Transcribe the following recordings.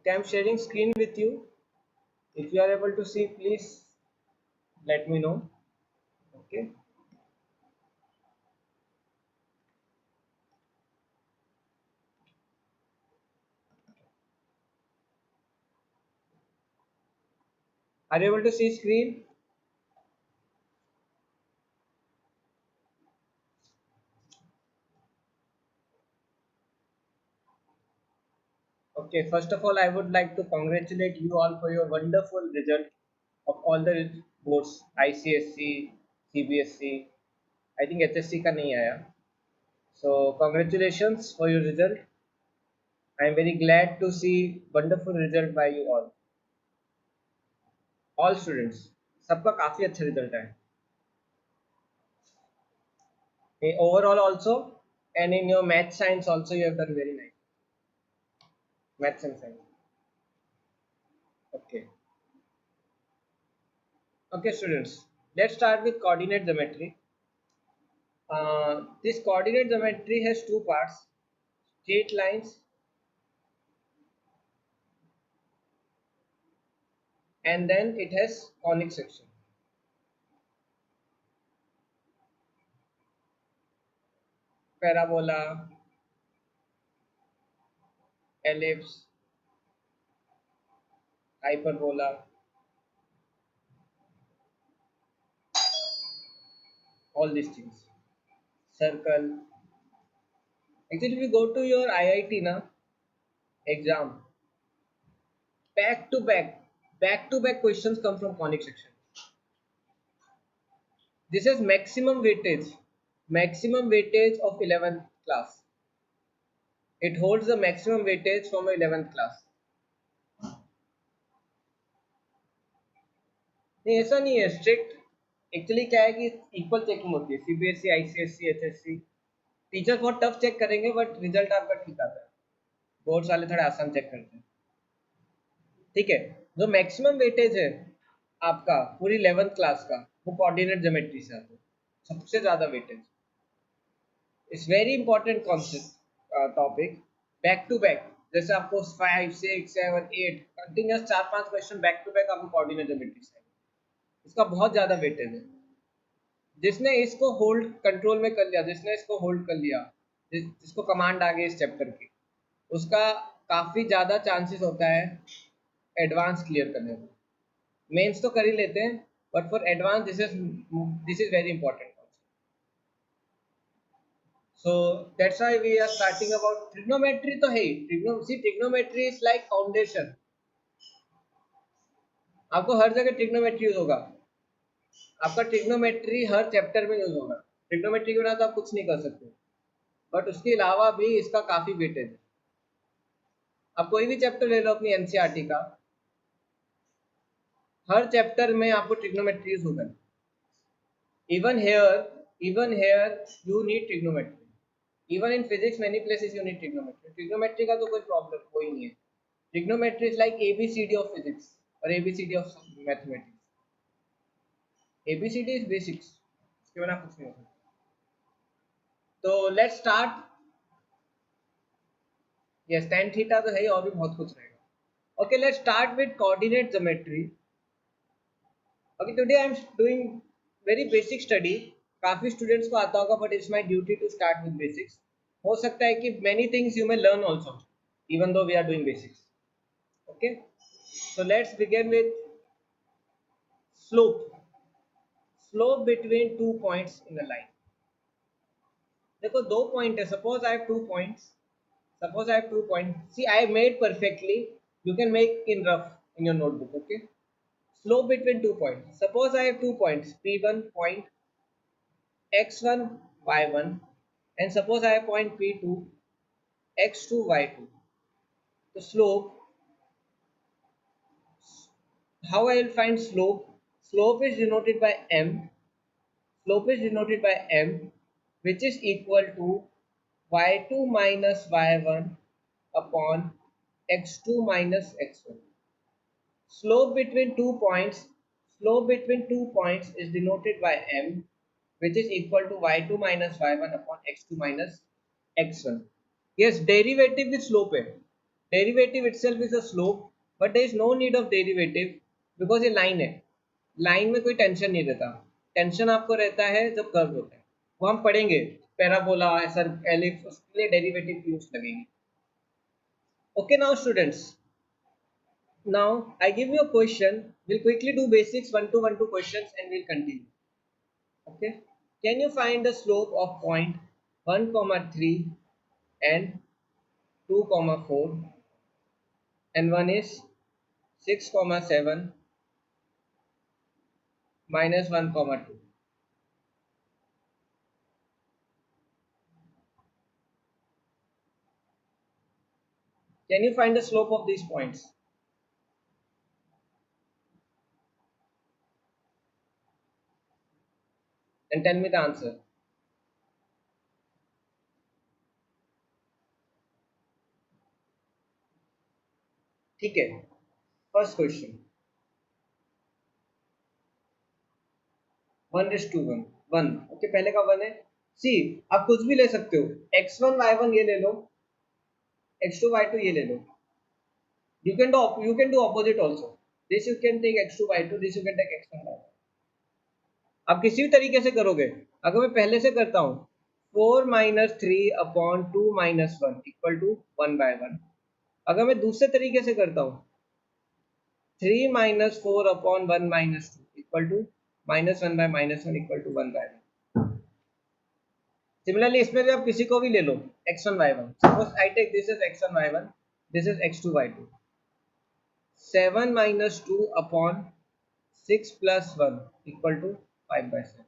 Okay, I'm sharing screen with you. If you are able to see, please let me know. Okay. Are you able to see screen? Okay, first of all, I would like to congratulate you all for your wonderful result of all the boards, ICSC, CBSC. I think HSC का नहीं आया. So congratulations for your result. I am very glad to see wonderful result by you all students. सबका काफी अच्छा result है. Overall also, and in your math science also you have done very nice. Maths and science. Okay. Okay, students. Let's start with coordinate geometry. This coordinate geometry has two parts: straight lines and then it has conic section. Parabola, ellipse, hyperbola, all these things. Circle. Actually, if you go to your IIT na exam, back to back questions come from conic section. This is maximum weightage of 11th class. It holds the maximum weightage from 11th class. नहीं ऐसा नहीं है strict. Actually क्या है कि equal checking होती है CBSE ICSC HSC. Teacher बहुत टफ चेक करेंगे बट रिजल्ट आपका ठीक आता है. बोर्ड्स वाले थोड़ा आसान चेक करते हैं. ठीक है. जो मैक्सिमम वेटेज है आपका पूरी 11th क्लास का वो कोऑर्डिनेट ज्योमेट्री से आता है. सबसे ज्यादा weightage. It's very important concept topic. Back to back जैसे आपको 5 6 7 8 continuous 4-5 question back to back आपको कोऑर्डिनेट ज्योमेट्री से. इसका बहुत ज्यादा वेटेज है. जिसने इसको होल्ड कंट्रोल में कर लिया, जिसने इसको होल्ड कर लिया, जिसको कमांड आ गई इस चैप्टर की, उसका काफ़ी ज़्यादा चांसेस होता है एडवांस क्लियर करने में. मेंस तो कर ही लेते हैं but for advance this is very important. So that's why we are starting about trigonometry. तो है ही ट्रिग्नोमेट्री इज लाइक फाउंडेशन. आपको हर जगह ट्रिग्नोमेट्री यूज होगा. आपका ट्रिग्नोमेट्री हर चैप्टर में यूज होगा. ट्रिग्नोमेट्री के बिना तो आप कुछ नहीं कर सकते. बट उसके अलावा भी इसका काफ़ी वेटेज है. आप कोई भी चैप्टर ले लो अपनी एनसीईआरटी का, हर चैप्टर में आपको ट्रिग्नोमेट्री यूज होगा. Even here you need trigonometry. Even in physics many places you need trigonometry. Trigonometry का तो कोई प्रॉब्लम कोई नहीं है. Trigonometry is like A B C D of physics और A B C D of mathematics. A B C D is basics. इसके बिना कुछ नहीं होता. तो let's start. Yes tan theta तो है ही और भी बहुत कुछ रहेगा. Okay, let's start with coordinate geometry. Okay, today I am doing very basic study. काफी स्टूडेंट्स को आता होगा but it's my duty to start with basics. हो सकता है कि many things you may learn also even though we are doing basics. Okay, so let's begin with slope. Slope between two points in a line. देखो दो point है. Suppose I have two points. See, I made perfectly. You can make in rough in your notebook. Okay. Slope between two points. Suppose I have 2 points, P1 point x1 y1, and suppose I have point P2 x2 y2. The slope, how I will find slope? Slope is denoted by m. Slope is denoted by m, which is equal to y2 minus y1 upon x2 minus x1. Slope between 2 points is denoted by m, which is equal to y2 minus y1 upon x2 minus x1. Yes, derivative with slope है. Derivative itself is a slope, but there is no need of derivative because ये line है, line में कोई tension नहीं रहता, tension आपको रहता है जब कर्व होता है, वो हम पढ़ेंगे पैराबोला ऐसा एलिप्स, उसके लिए डेरिवेटिव की यूज लगेंगे. Okay, now students, now I give you a question. We'll quickly do basics 1 to 1 2 questions and we'll continue. Okay, can you find the slope of point 1 comma 3 and 2 comma 4 and one is 6 comma 7 minus 1 comma 2. Can you find the slope of these points? And tell me the answer. ठीक है, first question 1:1 1. Okay, पहले का 1 है. सी, आप कुछ भी ले सकते हो, x1 y1 ये ले लो, x2 y2 ये ले लो. You can do opposite also. This you can take x2 y2, this you can take x1 y1. आप किसी भी तरीके से करोगे. अगर मैं पहले से करता हूँ 4 minus 3 upon 2 minus 1 equal to 1/1. अगर मैं दूसरे तरीके से करता हूँ 3 minus 4 upon 1 minus 2 equal to minus 1 by minus 1 equal to 1/1. Similarly, इसमें भी आप किसी को भी ले लो x1 y1. Suppose I take this as x1 y1, this is x2 y2. 7 minus 2 upon 6 plus 1 equal to 5/7.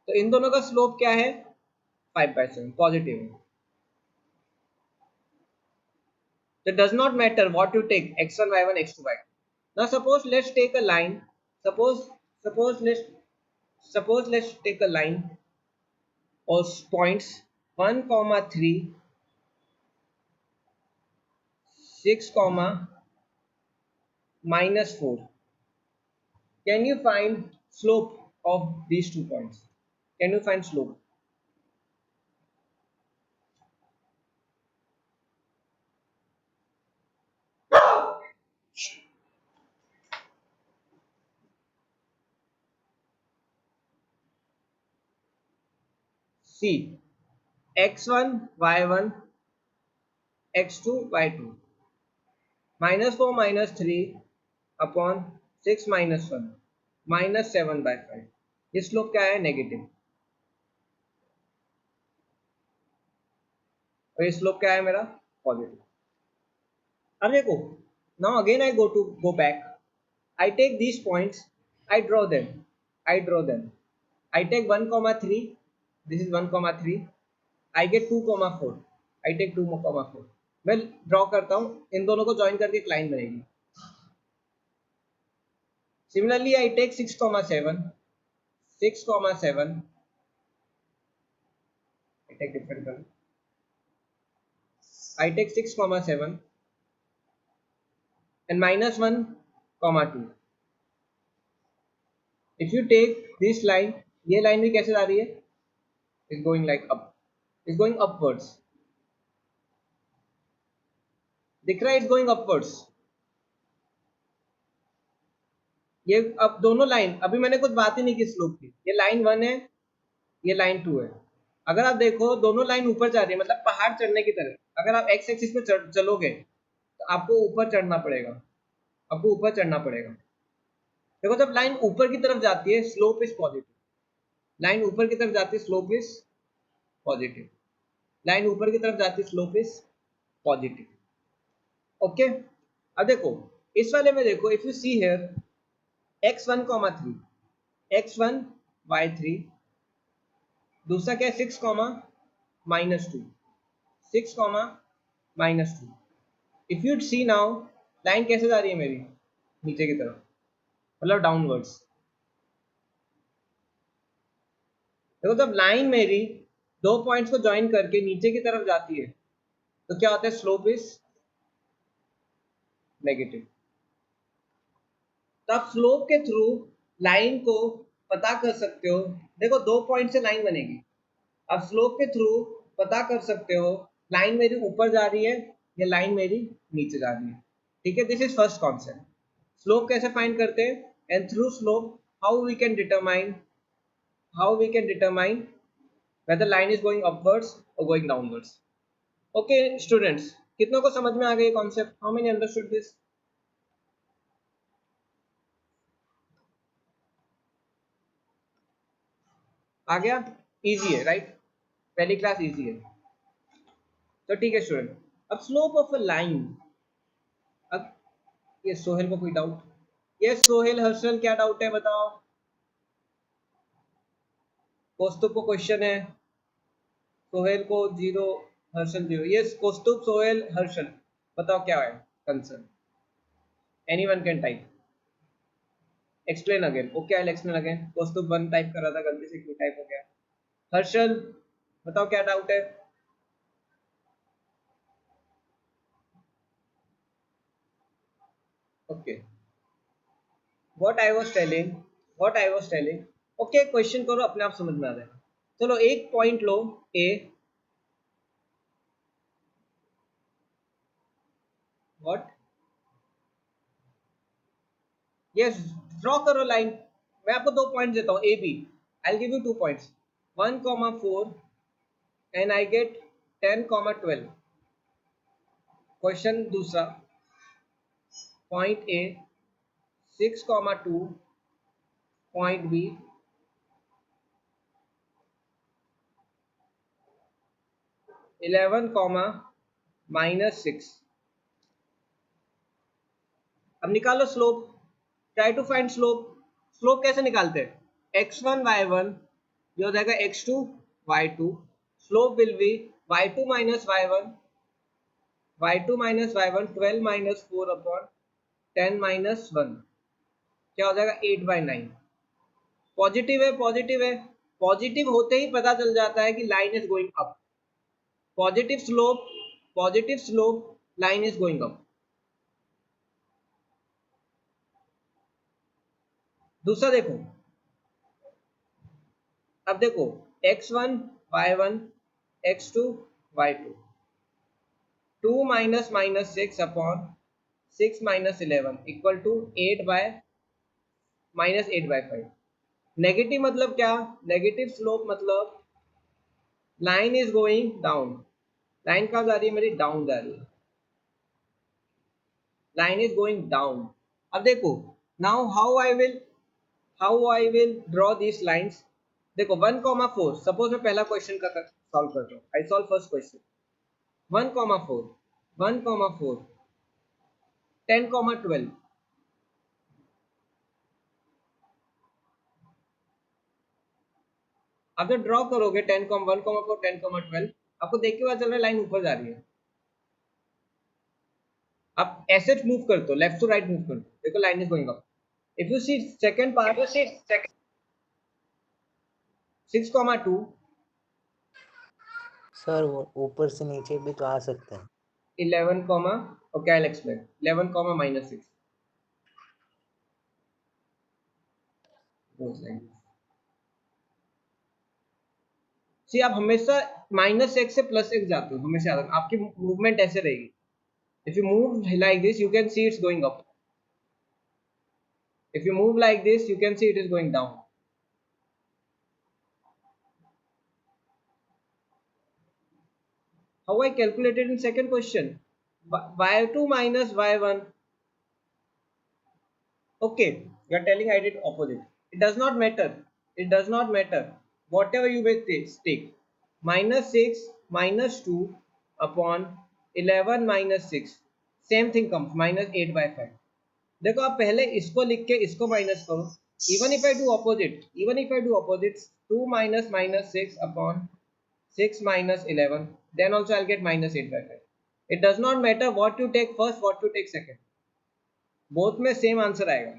तो इन दोनों का स्लोप क्या है? 5/7, पॉजिटिव है. So it does not matter what you take, x1 y1 x2 y2. Now suppose let's take a line. Suppose let's take a line or points 1 comma 3 6 comma minus 4. Can you find slope of these 2 points? Can you find slope? See, x1 y1 x2 y2 minus 4 minus 3 upon 6 minus 1 minus 7/5. ये slope क्या है? Negative. और ये slope क्या है मेरा? Positive. अब देखो, now again I go back. I take these points, I draw them. I take 1 comma 3, this is 1 comma 3. I get 2 comma 4. I take 2 comma 4. मैं ड्रॉ करता हूँ, इन दोनों को ज्वाइन करके एक लाइन बनेगी. Similarly, I take 6 comma 7. 6 comma 7. I take different color. I take 6 comma 7 and minus 1 comma 2. If you take this line, ये line भी कैसे जा रही है? Is going like up. Is going upwards. दिख रहा है? It's going upwards. ये अब दोनों लाइन, अभी मैंने कुछ बात ही नहीं की स्लोप की. ये लाइन 1 है, ये लाइन 2 है. अगर आप देखो दोनों लाइन ऊपर जा रही है, मतलब पहाड़ चढ़ने की तरह. अगर आप एक्स एक्सिस पे चलोगे तो आपको ऊपर चढ़ना पड़ेगा, देखो जब लाइन ऊपर की तरफ जाती है स्लोप इज पॉजिटिव. लाइन ऊपर की तरफ जाती है स्लोप इज पॉजिटिव. लाइन ऊपर की तरफ जाती है स्लोप इज पॉजिटिव. ओके, अब देखो इस वाले में देखो, if you see here x1 comma 3 x1 y3, दूसरा क्या है 6 comma minus 2 6 comma minus 2. If you see now line कैसे जा रही है मेरी? नीचे की तरफ, मतलब डाउनवर्ड्स. देखो जब लाइन मेरी दो पॉइंट्स को ज्वाइन करके नीचे की तरफ जाती है तो क्या होता है? Slope is negative. तो आप स्लोप के थ्रू लाइन को पता कर सकते हो. देखो दो पॉइंट से लाइन बनेगी, आप स्लोप के थ्रू पता कर सकते हो लाइन मेरी ऊपर जा रही है ये लाइन मेरी नीचे जा रही है, ठीक है। This is first concept. Slope कैसे फाइंड करते हैं, and through slope how we can determine whether line is going upwards or going downwards. Okay students, कितनों को समझ में आ गया concept? How many understood this? आ गया? इजी है राइट, पहली क्लास इजी है। तो ठीक है स्टूडेंट, अब स्लोप ऑफ अ लाइन। अब ये सोहेल को कोई डाउट? यस सोहेल, हर्षल, क्या डाउट है बताओ? कौस्तुभ को क्वेश्चन है, सोहेल को जीरो, हर्षल जीरो। यस कौस्तुभ, सोहेल, हर्षल, बताओ क्या है concern? Anyone can type. Explain again. Okay I will explain again. Kaustubh 1 type कर रहा था, गलती से क्यों टाइप हो गया? हर्षल बताओ क्या डाउट है? Okay, what I was telling. Okay question करो, अपने आप समझ में आ जाएगा। चलो एक पॉइंट लो ए, व्हाट, यस ड्रॉ करो लाइन। मैं आपको 2 पॉइंट देता हूँ A B, I will give you 2 points, 1,4 and I get 10,12। Question दूसरा, पॉइंट ए 6,2, पॉइंट बी 11, -6। अब निकालो slope, try to find slope. Slope कैसे निकालते हैं? x1 y1, ये हो जाएगा x2 y2। Slope will B y2 minus y1, y2 minus y1 12 minus 4 upon 10 minus 1, क्या हो जाएगा 8/9। पॉजिटिव है, पॉजिटिव है, पॉजिटिव होते ही पता चल जाता है कि line is going up. Positive slope, positive slope, line is going up. दूसरा देखो, अब देखो x1 y1 x2 y2, 2 minus minus 6 upon 6 minus 11 equal to 8/-8/5। Negative मतलब क्या? नेगेटिव स्लोप मतलब line is going down. Line कहाँ जा रही है मेरी? डाउन जा रही है, लाइन इज गोइंग डाउन। अब देखो, now how I will draw this lines. देखो 1,4, सपोज मैं पहला क्वेश्चन का सॉल्व करता हूँ। I solve first question. 1,4, 1,4, 10,12। अब जब ड्रॉ करोगे 1,4, 10,12, आपको देख के पता चल रहा है लाइन ऊपर जा रही है। आप ऐसे मूव करते हो, लेफ्ट टू राइट मूव करते हो, देखो line is going up. If you see second part, 6,2, sir वो ऊपर से नीचे भी तो आ सकते हैं। 11, ओके आई विल एक्सप्लेन। 11, -6 सी। आप हमेशा -x से +x जाते हो, हमेशा याद रखना, आपकी मूवमेंट ऐसे रहेगी। If you move like this you can see it's going up, if you move like this you can see it is going down. How I calculated in second question? Y2 minus y1. Okay, you are telling I did opposite. It does not matter. It does not matter. Whatever you will take. -6 -2 upon 11 -6. Same thing comes -8/5. देखो आप पहले इसको लिख के इसको minus करो। Even if I do opposite, 2 minus -6 upon 6 minus 11, then also I'll get -8/5. It does not matter what you take first, what you take second, both में same answer आएगा,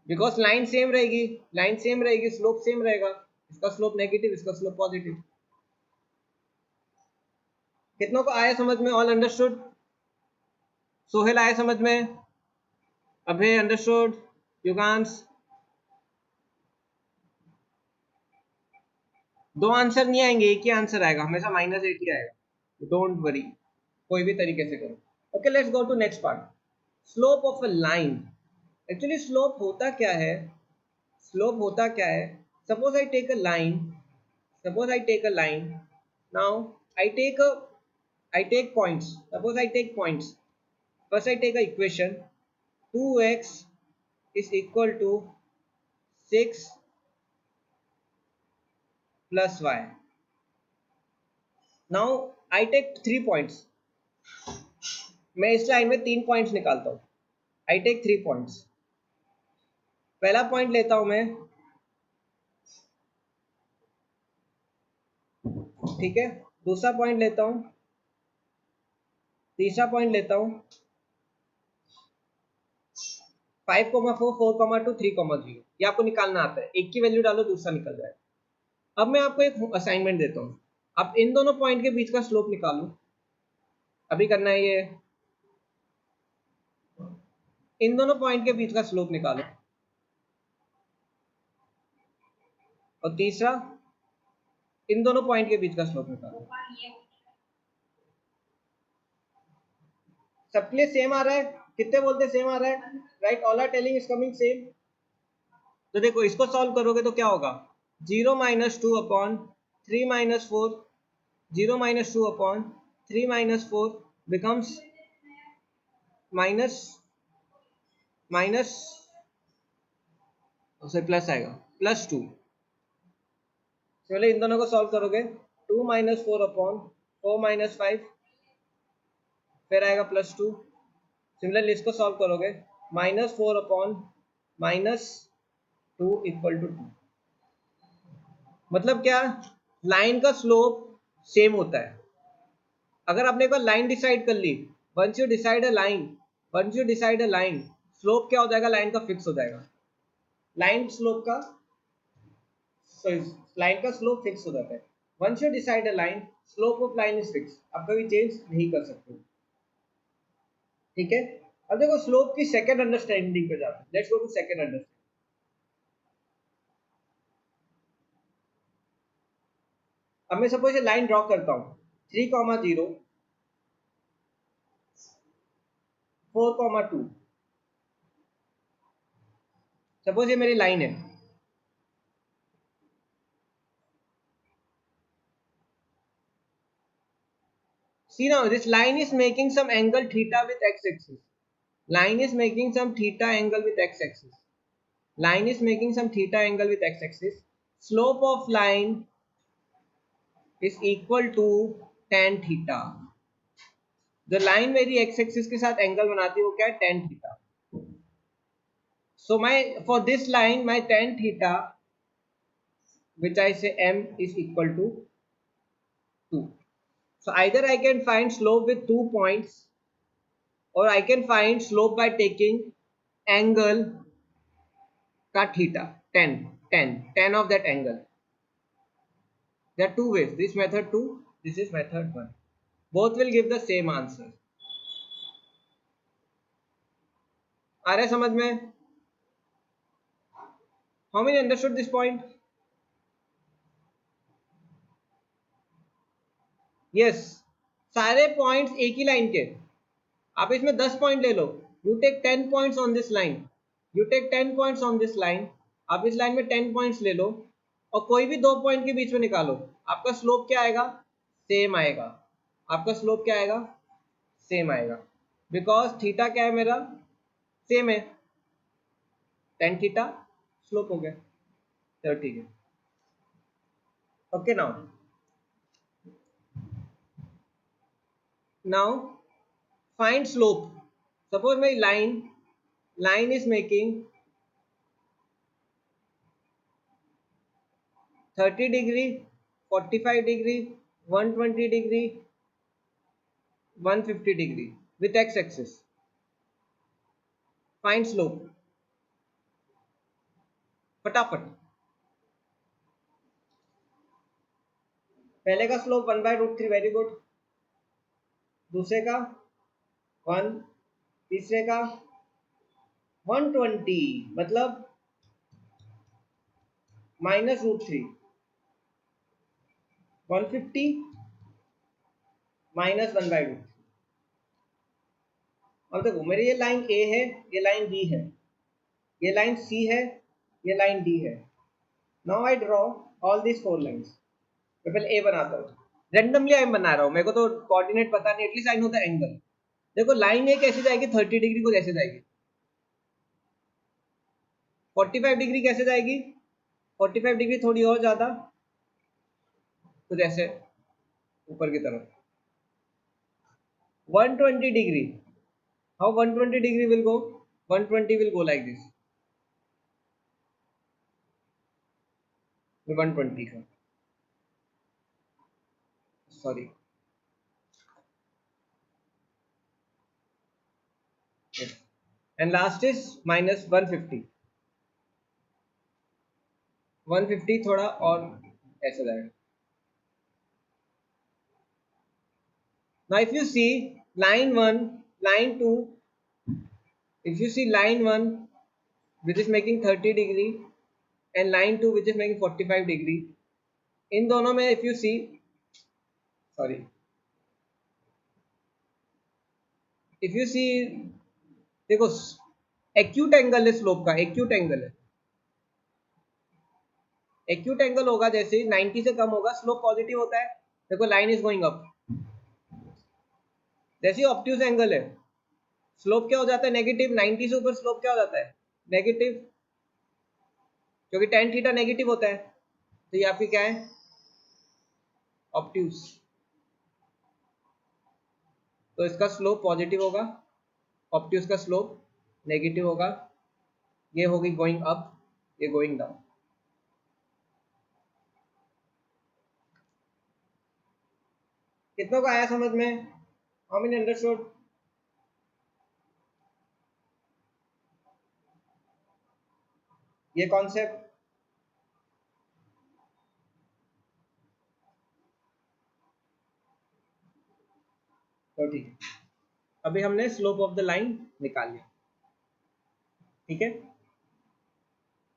बिकॉज लाइन सेम रहेगी, slope same रहेगा। इसका slope negative, इसका slope positive. कितनों को आया समझ में? All understood? सोहेल आया समझ में? अभय अंडरस्टूड? युगांश? दो आंसर नहीं आएंगे, एक ही आंसर आएगा, हमेशा -8 ही आएगा, डोंट वरी। कोई भी तरीके से करो. Okay, let's go to next part. Slope of a line. Actually slope होता क्या है? स्लोप होता क्या है? Suppose I take a line. Suppose I take a line. Now I take points. Suppose I take points. First I take a equation. 2x is equal to 6 plus y. Now I take 3 points. मैं इस line में 3 points निकालता हूँ. I take 3 points. पहला point लेता हूँ मैं, ठीक है. दूसरा पॉइंट लेता हूँ, तीसरा पॉइंट लेता हूँ. 5,4, 4,2, 3,0. ये आपको निकालना आता है. एक की वैल्यू डालो, दूसरा निकल जाए. अब मैं आपको एक असाइनमेंट देता हूँ. आप इन दोनों पॉइंट के बीच का स्लोप निकालो. अभी करना है ये. इन दोनों पॉइंट के बीच का स्लोप निकालो. और तीसरा, इन दोनों पॉइंट के बीच का स्लोप निकालो. सबके लिए सेम आ रहा है? कितने बोलते सेम आ रहा है? Right, all are telling is coming same. तो देखो, इसको सॉल्व करोगे तो क्या होगा? 0 - 2 अपॉन 3 - 4. 0 - 2 अपॉन 3 - 4 बिकम्स माइनस उसे प्लस आएगा, +2. पहले इन दोनों को सॉल्व करोगे. 2 - 4 अपॉन 4 - 5, फिर आएगा +2. सिमिलरली इसको सॉल्व करोगे. -4 अपॉन -2 इक्वल टू 2. मतलब क्या? लाइन का स्लोप सेम होता है. अगर आपने एक बार लाइन डिसाइड कर ली, once you decide a line, slope क्या हो जाएगा? लाइन का फिक्स हो जाएगा. लाइन स्लोप का सॉरी लाइन का स्लोप फिक्स हो जाता है. Once you decide a line, slope of line is fix. आप कभी चेंज नहीं कर सकते. ठीक है. अब देखो स्लोप की सेकंड अंडरस्टैंडिंग पे जाते हैं. Let's go to second understanding. अब मैं सपोज ये लाइन ड्रॉ करता हूँ. 3,0, 4,2. सपोज ये मेरी लाइन है. See now, this line is making some angle theta with x-axis. Line is making some theta angle with x-axis. Line is making some theta angle with x-axis. Slope of line is equal to tan theta. The line मेरी x-axis के साथ angle बनाती है, वो क्या है? tan theta. So for this line my tan theta, which I say m, is equal to 2. So either I can find slope with 2 points, or I can find slope by taking angle का theta, tan of that angle. There are two ways. This method 2, this is method 1. Both will give the same answer. आ रहा है समझ में? How many understood this point? Yes. सारे points एक ही line के. आप इसमें 10 पॉइंट ले लो. You take 10 points on this line. You take 10 points on this line. आप इस लाइन में 10 पॉइंट्स ले लो और कोई भी 2 पॉइंट के बीच में निकालो. आपका स्लोप क्या आएगा? सेम आएगा. आपका स्लोप क्या आएगा? सेम आएगा. बिकॉज थीटा क्या है मेरा? सेम है. tan थीटा स्लोप हो गया. चलो ठीक है. Okay, now find slope. Suppose मेरी line is making 30 degree, 45 degree, 120 degree, 150 degree with x-axis. Find slope. फटाफट. पहले का स्लोप 1/√3. Very good. दूसरे का 1. तीसरे का 120, मतलब -√3. 150 -1/√3. अब देखो मेरी ये लाइन ए है, ये लाइन बी है, ये लाइन सी है, ये लाइन डी है। Now I draw all this 4 lines. मैं पहले ए बनाता हूँ, रेंडमली आई बना रहा हूँ, मेरे को तो कोऑर्डिनेट पता नहीं, at least I know the angle. देखो लाइन ए कैसे जाएगी, 30 डिग्री को कैसे जाएगी, 45 डिग्री कैसे जाएगी, 45 डिग्री थोड़ी और ज्यादा, कुछ ऐसे ऊपर की तरफ। 120 degree, how 120 degree will go, 120 will go like this, 120 का, sorry, and last is minus 150, 150 थोड़ा और ऐसे जाएगा। Now if you see line 1, line 2, if you see line 1 which is making 30 degree and line 2 which is making 45 degree, इन दोनों में if you see, sorry, if you see, देखो acute angle है slope का, acute angle है, acute angle होगा जैसे 90 से कम होगा स्लोप पॉजिटिव होता है। देखो लाइन इज गोइंग अप, जैसे ऑब्ट्यूज एंगल है स्लोप क्या हो जाता है, नेगेटिव। 90 से ऊपर स्लोप क्या हो जाता है, नेगेटिव, क्योंकि tan थीटा नेगेटिव होता है। तो ये आपकी क्या है, ऑब्ट्यूज, तो इसका स्लोप पॉजिटिव होगा, ऑब्ट्यूज का स्लोप नेगेटिव होगा। ये होगी गोइंग अप, ये गोइंग डाउन। कितनों को आया समझ में, हाउ मेनी अंडरस्टूड? ये कॉन्सेप्ट, तो ठीक है, अभी हमने स्लोप ऑफ द लाइन निकाल लिया, ठीक है।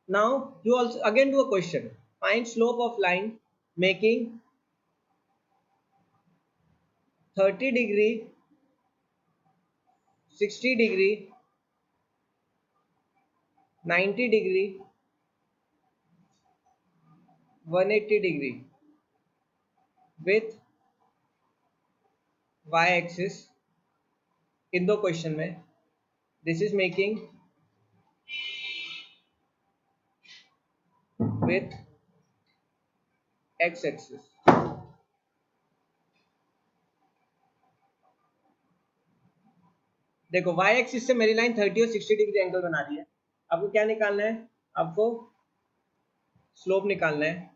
Now you also again do a question, find slope of line making 30 degree, 60 degree, 90 degree, 180 degree with y axis. इन दो क्वेश्चन में this is making with x axis. देखो y एक्सिस से मेरी लाइन 30 और 60 डिग्री एंगल बना रही है। आपको क्या निकालना है, आपको स्लोप निकालना है,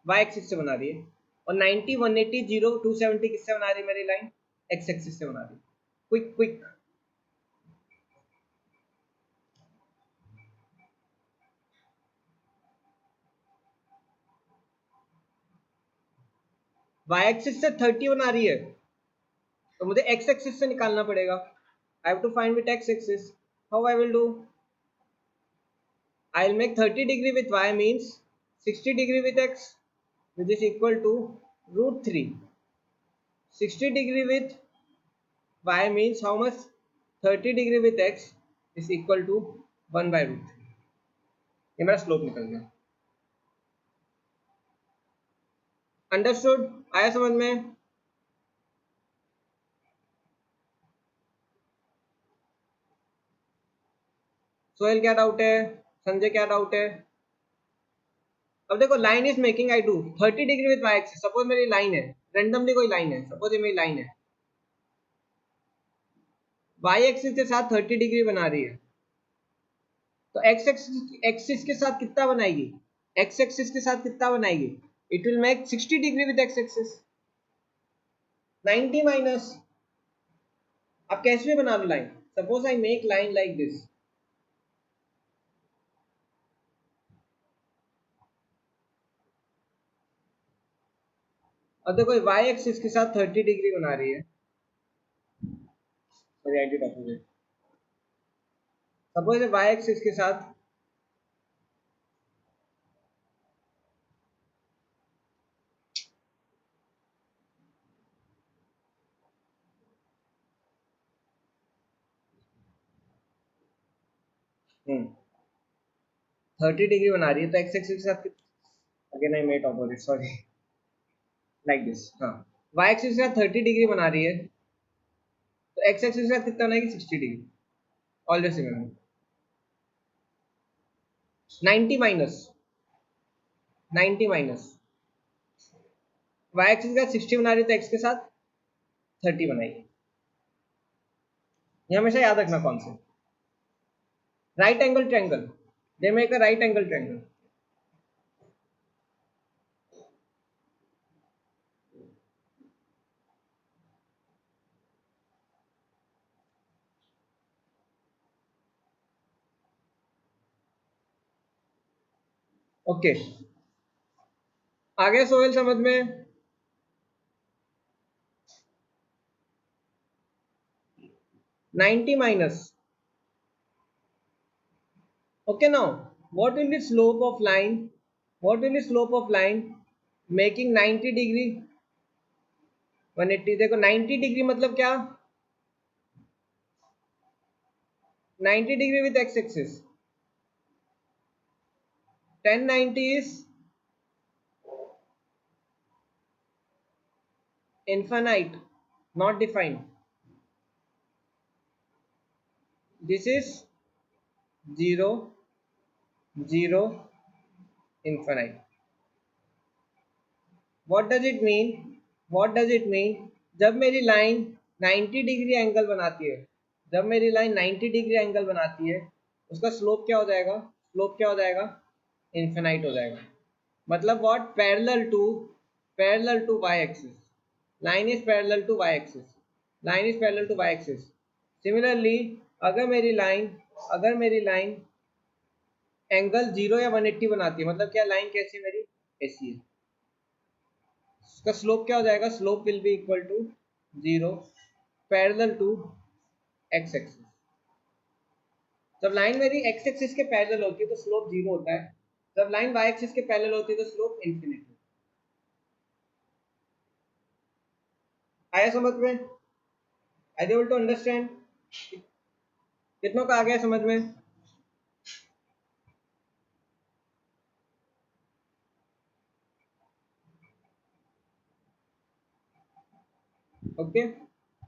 y एक्सिस से बना रही है। और 90, 180, 0, 270 किससे बना रही है मेरी लाइन, x एक्सिस से बना रही है। क्विक क्विक, y एक्सिस से 30 बना रही है, तो मुझे x एक्सिस से निकालना पड़ेगा। I have to find with x axis. How I will do? I will make 30 degree with y means 60 degree with x, which is equal to root 3. 60 degree with y means how much? 30 degree with x is equal to 1 by root 3. ये मेरा slope निकल गया। Understood, आया समझ में? सोहेल क्या doubt है, संजय क्या डाउट है? अब देखो line is making, I do 30 degree with Y axis. Suppose मेरी लाइन है, रेंडमली कोई लाइन है, सपोज ये मेरी लाइन है, वाई एक्सिस के साथ 30 डिग्री बना रही है, तो एक्स एक्सिस के साथ कितना बनाएगी, एक्स एक्सिस के साथ कितना बनाएगी, it will make 60 degree with x axis. 90 minus, आप कैसे भी बना लो line, suppose I make line like this, और देखो वाई एक्सिस के साथ 30 डिग्री बना रही है, सपोज वाई एक्सिस के साथ हम्म 30 डिग्री बना रही है तो एक्स एक्सिस के साथ again I made opposite sorry like this हाँ वाई एक्सिस के साथ 30 डिग्री बना रही है तो एक्स एक्सिस के साथ कितना बनाएगी 60 degree always remember 90 minus 90 minus Y axis के साथ 60 बना रही है तो एक्स के साथ 30 बनाएगी ये हमेशा याद रखना कौन से right angle triangle they make a right angle triangle okay आगे सोहेल समझ में 90 minus okay now what will be slope of line what will be slope of line making 90 degree 180 देखो 90 डिग्री मतलब क्या 90 degree with x axis 1090 is infinite not defined this is 0 0 infinite what does it mean what does it mean जब मेरी line 90 degree angle बनाती है जब मेरी line 90 degree angle बनाती है उसका स्लोप क्या हो जाएगा स्लोप क्या हो जाएगा इन्फिनाइट हो जाएगा मतलब what parallel to y axis line is parallel to y axis line is parallel to y axis similarly अगर मेरी लाइन एंगल 0 या 180 बनाती है मतलब क्या लाइन कैसी है मेरी ऐसी है इसका स्लोप क्या हो जाएगा slope will be equal to 0 parallel to x axis जब लाइन मेरी x एक्सिस के पैरेलल होती है तो स्लोप 0 होता है जब लाइन y एक्सिस के पैरेलल होती है तो स्लोप इन्फिनिट आया समझ में आई एबल टू अंडरस्टैंड कितनों का आ गया समझ में okay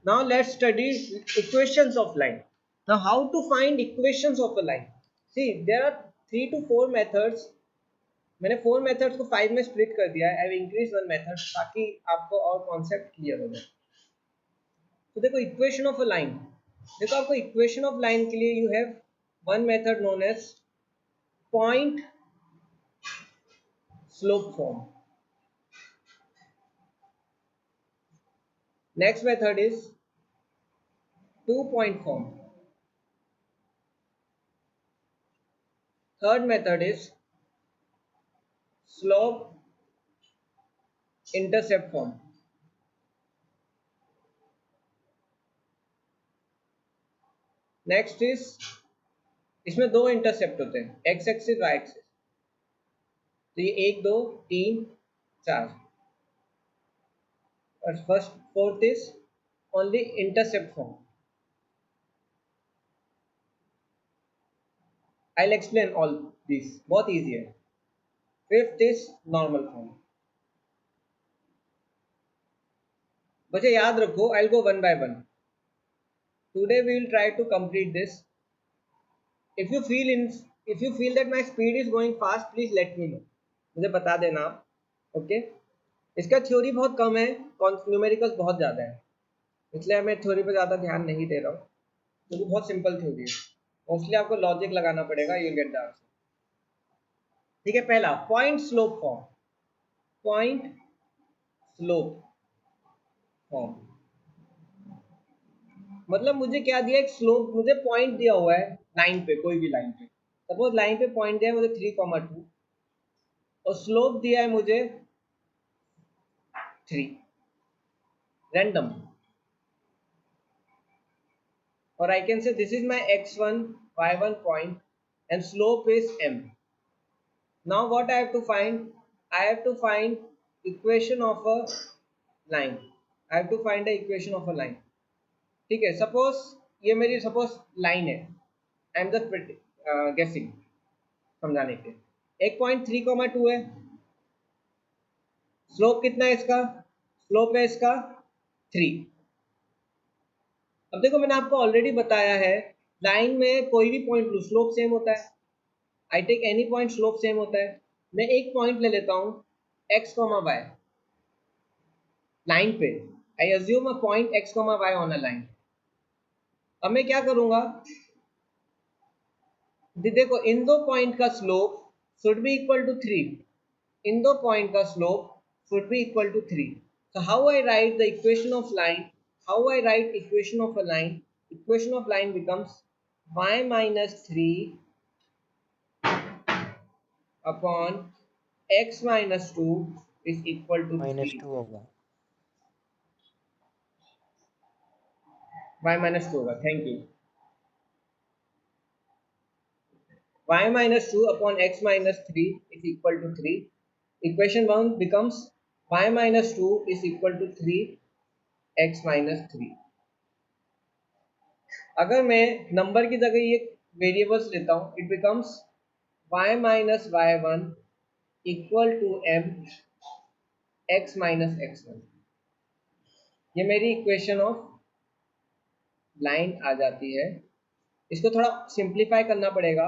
now let's study equations of line now how to find equations of a line see there are 3 to 4 methods मैंने 4 मेथड्स को 5 में स्प्लिट कर दिया है I have increase one method ताकि आपको और कॉन्सेप्ट क्लियर हो जाए तो देखो इक्वेशन ऑफ अ लाइन देखो आपको इक्वेशन ऑफ लाइन के लिए you have one method known as point slope form next method is 2 point form third method is slope intercept form next is इसमें 2 intercept होते हैं एक्स एक्सिस वाई एक्सिस तो ये 1 2 3 4 और first fourth is only intercept form I will explain all this बहुत easy है fifth is normal form बच्चे याद रखो I will go one by one today we will try to complete this if you feel in if you feel that my speed is going fast please let me know मुझे बता देना आप okay इसका theory बहुत कम है numericals बहुत ज़्यादा है इसलिए मैं थ्योरी पे ज़्यादा ध्यान नहीं दे रहा हूँ क्योंकि बहुत सिंपल थ्योरी है मोस्टली आपको लॉजिक लगाना पड़ेगा यू गेट द आंसर ठीक है पहला point slope form point slope form मतलब मुझे क्या दिया एक स्लोप मुझे पॉइंट दिया हुआ है लाइन पे कोई भी लाइन पे सपोज लाइन पे पॉइंट दिया है मुझे 3,2 और स्लोप दिया है मुझे 3 random or I can say this is my x1 y1 point and slope is m now what I have to find I have to find equation of a line I have to find the equation of a line ठीक है suppose ये मेरी suppose line है I am just guessing समझाने के। 1.3, 2 है। Slope कितना है इसका? स्लोप है इसका 3। अब देखो मैंने आपको ऑलरेडी बताया है लाइन में कोई भी पॉइंट लो स्लोप सेम होता है। I take any point slope same होता है। मैं एक पॉइंट ले लेता हूँ x, y लाइन पे। I assume a point x, y on a line. अब मैं क्या करूंगा, देखो इन दो पॉइंट का slope should be equal to 3। इन दो पॉइंट का slope should be equal to 3. So how I write the equation of line? How I write equation of a line? Equation of line becomes y minus 3 upon x minus 2 is equal to -2 3. होगा। Y minus 2 होगा, thank you. Y minus 2 upon x minus 3 is equal to 3. Equation 1 becomes y minus 2 is equal to 3 x minus 3. अगर मैं number की जगह ये variables लेता हूँ, it becomes y minus Y one equal to m x minus x1। ये मेरी equation of line आ जाती है। इसको थोड़ा सिंप्लीफाई करना पड़ेगा।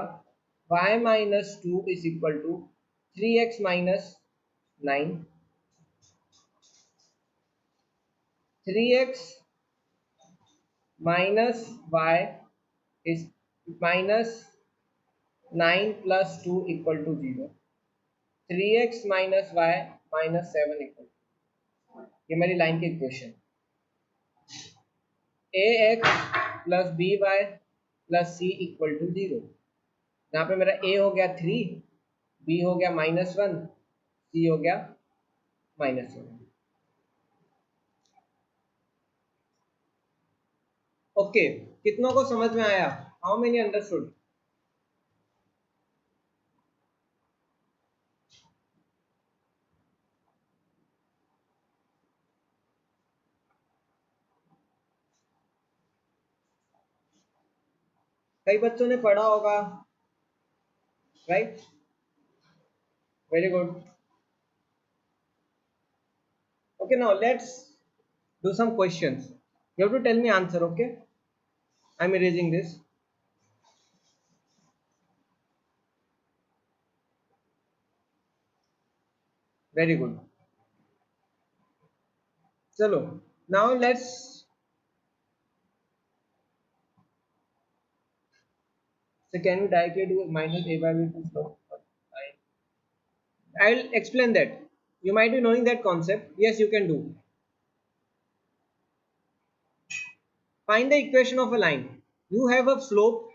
y minus 2 is equal to 3x minus 9, 3x minus y is minus 9 plus 2 equal to 0, 3x minus y minus 7 equal. ये मेरी लाइन की equation. ax plus B Y plus C equal to 0। यहाँ पे मेरा a हो गया 3, b हो गया -1, c हो गया -1। ओके, कितनों को समझ में आया? How many understood? कई बच्चों ने पढ़ा होगा, right? Very good. Okay, now let's do some questions. You have to tell me answer, okay? I'm erasing this. Very good. Chalo, now let's so can you directly do minus a by b to slope? I'll explain that. You might be knowing that concept. Yes, you can do. Find the equation of a line. You have a slope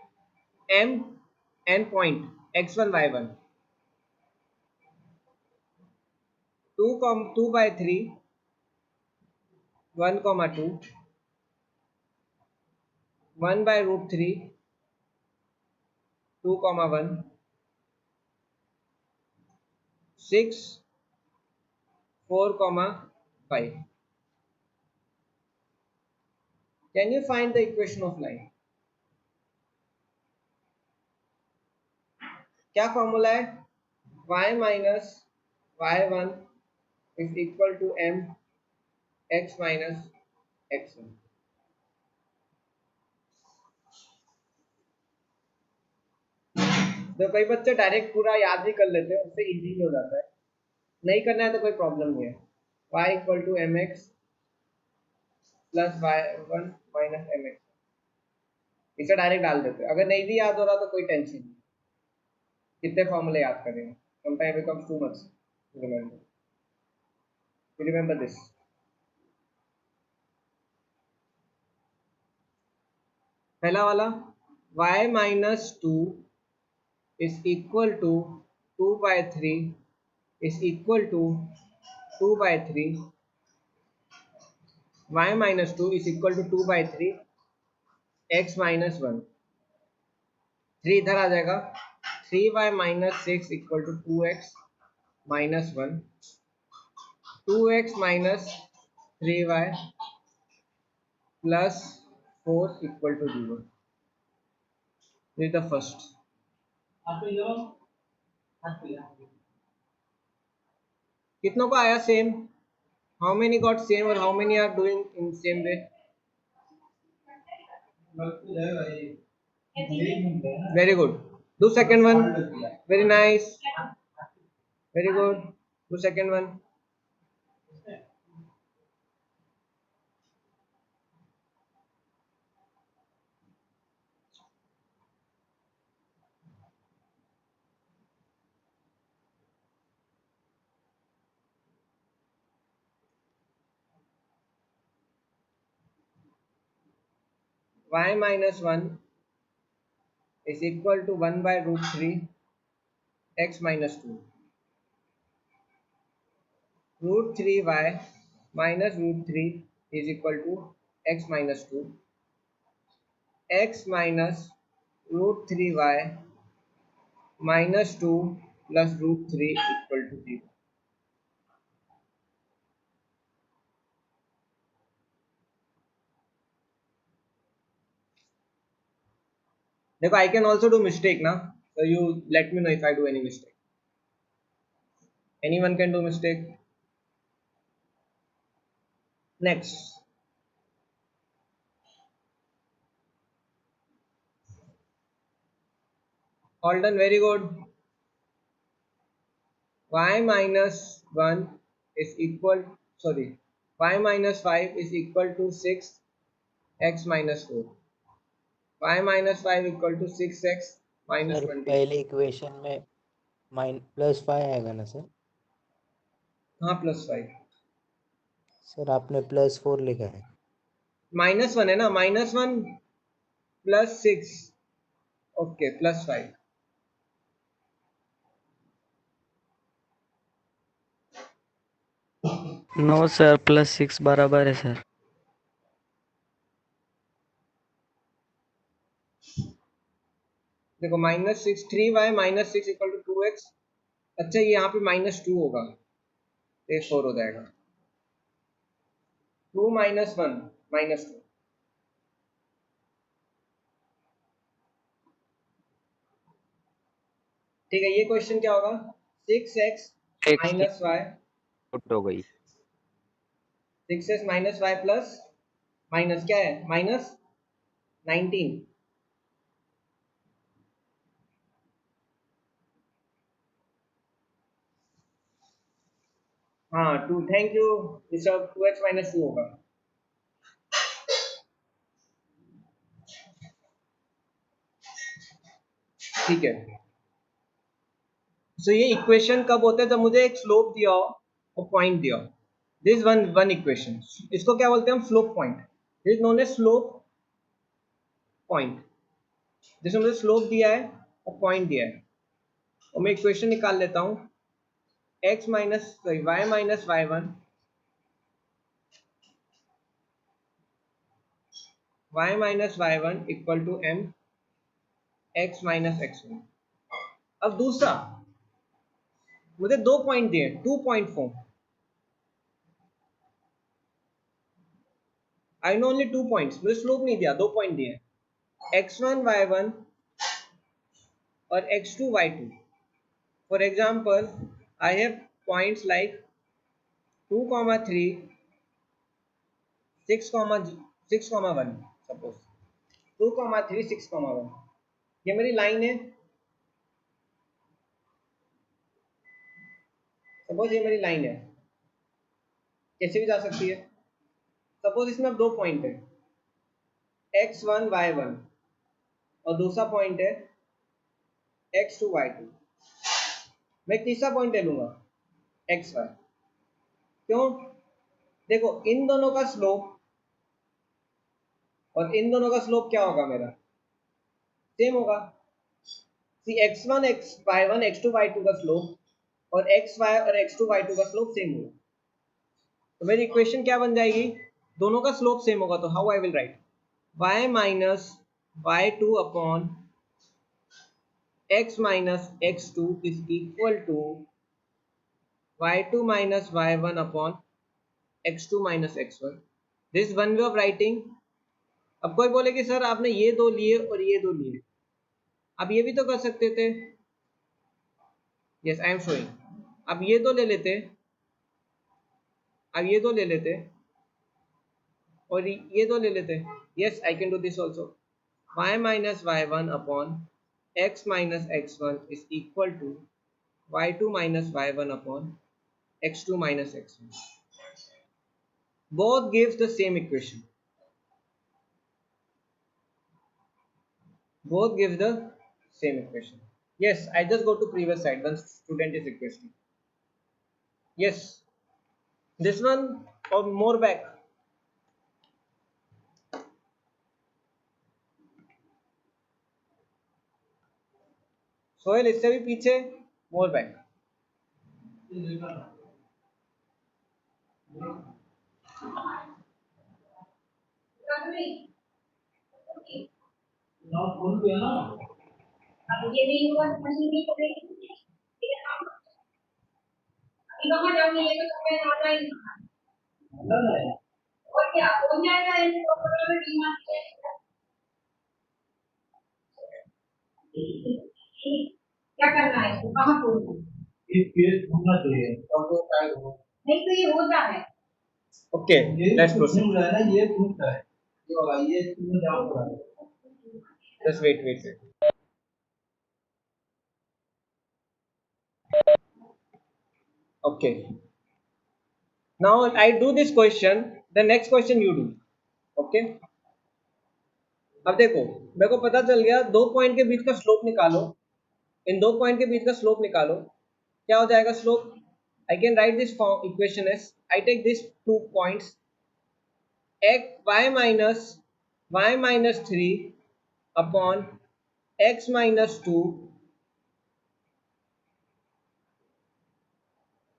m and point x1 y1, 2 by 3, 1 comma 2, 1 by root 3, 2 comma 1, 6, 4 comma 5. Can you find the equation of line? क्या formula है? y minus y1 is equal to m x minus x1। तो कई बच्चे direct पूरा याद भी कर लेते हैं, उससे इजी हो जाता है। नहीं करना है तो कोई प्रॉब्लम नहीं है। y equal to M X plus y1 minus M X, इसे डायरेक्ट डाल देते हैं। अगर नहीं भी याद हो रहा तो कोई टेंशन नहीं, कितने फॉर्मूले याद करेंगे, sometime becomes too much remember this. पहला वाला y minus 2 is equal to 2 by 3 is equal to 2 by 3, y minus 2 is equal to 2 by 3 x minus 1। 3 इधर आ जाएगा, 3y minus 6 equal to 2x minus 1, 2x minus 3y plus 4 equal to 0। This is the first। कितनों को आया same? How many got same और how many are doing in same way? Very good. Do second one. Very nice. Very good. Do second one. Y minus 1 is equal to 1 by root 3 x minus 2. Root 3y minus root 3 is equal to x minus 2. X minus root 3y minus 2 plus root 3 equal to 0. देखो, I can also do mistake now. So you let me know if I do any mistake. Anyone can do mistake. Next. All done, very good. Y minus 1 is equal, sorry, y minus 5 is equal to 6 x minus 4. Y minus 5 equal to 6x minus sir 20. पहले equation में +5 आएगा ना sir? हाँ, +5. Sir आपने +4 लिखा है. -1 है ना, -1 plus 6. ओके, +5. नो सर, +6 बराबर है सर. देखो, -6 3y minus 6 equal to 2x. अच्छा, ये यहाँ पे -2 होगा, ये 4 हो जाएगा. 2 minus 1 -2. ठीक है, ये क्वेश्चन क्या होगा? 6x x की minus y, आउट हो गई. 6x minus y plus minus क्या है? -19. हाँ, 2. Thank you Rishabh. 2x minus 2 होगा. ठीक है. सो ये इक्वेशन कब होता है? जब मुझे एक स्लोप दिया हो और पॉइंट दिया हो. दिस वन इक्वेशन, इसको क्या बोलते हैं हम? Slope point. This known as slope point. जिसमें मुझे स्लोप दिया है और पॉइंट दिया है, और मैं इक्वेशन निकाल लेता हूँ. x minus y minus y1 y minus y1 equal to m x minus x1. अब दूसरा, मुझे 2 पॉइंट दिए, 2 point form. I know only 2 points. मुझे स्लोप नहीं दिया, 2 पॉइंट दिए, x1 y1 और x2 y2. For example, I have points like 2, 3, 6, 1. Suppose 2, 3, 6, 1. ये मेरी लाइन है. सपोज ये मेरी लाइन है, कैसे भी जा सकती है. सपोज इसमें अब 2 पॉइंट है, x1 y1, और दूसरा पॉइंट है x2 y2. मैं एक तीसरा पॉइंट ले लूंगा xy. क्यों? देखो, इन दोनों का स्लोप और इन दोनों का स्लोप क्या होगा? मेरा सेम होगा. सी x1 y1 x2 y2 का स्लोप और xy और x2 y2 का स्लोप सेम होगा. तो मेरी इक्वेशन क्या बन जाएगी? दोनों का स्लोप सेम होगा, तो how I will write? y minus y2 upon x minus x2 is equal to y2 minus y1 upon x2 minus x1. This is one way of writing. अब कोई बोले कि सर आपने ये दो लिए और ये दो लिए, आप ये भी तो कर सकते थे. Yes I am showing. अब ये दो ले लेते, अब ये दो ले लेते और ये दो ले लेते. Yes I can do this also. y minus y1 upon x minus x1 is equal to y2 minus y1 upon x2 minus x1. Both gives the same equation. Both give the same equation. Yes, I just go to previous side. One student is requesting. Yes, this one or more back. Sohail इससे भी पीछे, more back. ये भी हुआ machine भी पकड़ेगी अभी कहाँ जाऊंगी ये तो समय आता ही नहीं और क्या हो जाएगा इनको पकड़ में बीमार क्या करना है इसको कहाँ छोड़ना है ये घूमना चाहिए और वो टाइम नहीं तो ये होता है Okay, let's proceed. घूम रहा है ना ये घूमता है ये तुम्हें जाम पड़ा है Just wait. Okay. Now I do this question. The next question you do. Okay. अब देखो, मेरे को पता चल गया दो पॉइंट के बीच का स्लोप निकालो. इन दो पॉइंट के बीच का स्लोप निकालो. क्या हो जाएगा slope? I can write this form equation as I take these 2 points y minus 3 upon x minus 2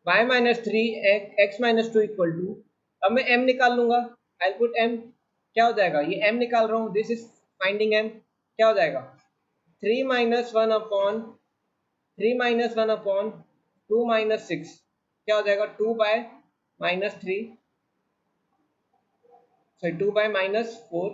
y minus 3 x minus 2 equal to. अब मैं m निकाल लूंगा. I'll put m. क्या हो जाएगा? ये m निकाल रहा हूँ. This is finding m. क्या हो जाएगा? 3 minus 1 upon 2 minus 6. क्या हो जाएगा? 2 by minus 3. Sorry, 2 by minus 4